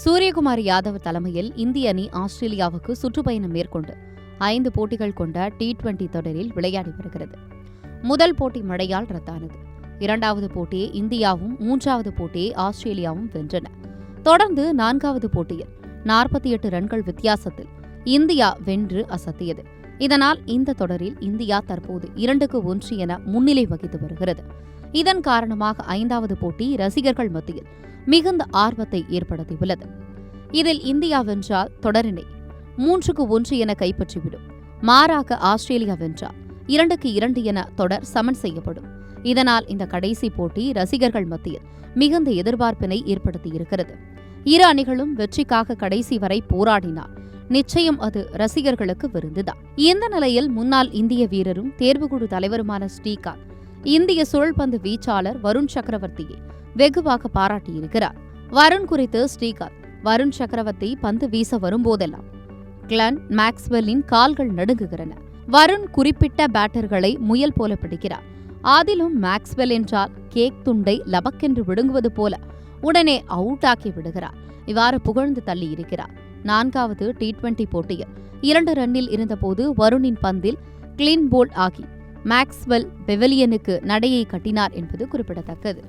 சூரியகுமார் யாதவ் தலைமையில் இந்திய அணி ஆஸ்திரேலியாவுக்கு சுற்றுப்பயணம் மேற்கொண்டு 5 போட்டிகள் கொண்ட T20 தொடரில் விளையாடி வருகிறது. முதல் போட்டி மழையால் ரத்தானது. இரண்டாவது போட்டியை இந்தியாவும் 3வது போட்டியை ஆஸ்திரேலியாவும் வென்றன. தொடர்ந்து 4வது போட்டியில் 48 ரன்கள் வித்தியாசத்தில் இந்தியா வென்று அசத்தியது. இதனால் இந்த தொடரில் இந்தியா தற்போது 2-1 என முன்னிலை வகித்து வருகிறது. இதன் காரணமாக 5வது போட்டி ரசிகர்கள் மத்தியில் மிகுந்த ஆர்வத்தை ஏற்படுத்தியுள்ளது. இதில் இந்தியா வென்றால் தொடரினை 3-1 என கைப்பற்றிவிடும். மாறாக ஆஸ்திரேலியா வென்றால் 2-2 என தொடர் சமன் செய்யப்படும். இதனால் இந்த கடைசி போட்டி ரசிகர்கள் மத்தியில் மிகுந்த எதிர்பார்ப்பினை ஏற்படுத்தியிருக்கிறது. இரு அணிகளும் வெற்றிக்காக கடைசி வரை போராடினால் நிச்சயம் அது ரசிகர்களுக்கு விருந்துதான். இந்த நிலையில் முன்னாள் இந்திய வீரரும் தேர்வுக்குழு தலைவருமான ஸ்ரீகாந்த் இந்திய சுழல்பந்து வீச்சாளர் வருண் சக்கரவர்த்தியை வெகுவாக பாராட்டியிருக்கிறார். வருண் குறித்து ஸ்ரீகாந்த், வருண் சக்கரவர்த்தி பந்து வீச வரும்போதெல்லாம் கிளன் மேக்ஸ்வெல்லின் கால்கள் நடுங்குகிறன. வருண் குறிப்பிட்ட பேட்டர்களை முயல் போல பிடிக்கிறார். அதிலும் மேக்ஸ்வெல் என்றால் கேக் துண்டை லபக்கென்று விடுங்குவது போல உடனே அவுட் ஆக்கி விடுகிறார். இவ்வாறு புகழ்ந்து தள்ளியிருக்கிறார். 4வது T20 போட்டியில் 2 ரன்னில் இருந்தபோது வருணின் பந்தில் கிளீன் போல்ட் ஆகி மேக்ஸ்வெல் பெவிலியனுக்கு நடையை கட்டினார் என்பது குறிப்பிடத்தக்கது.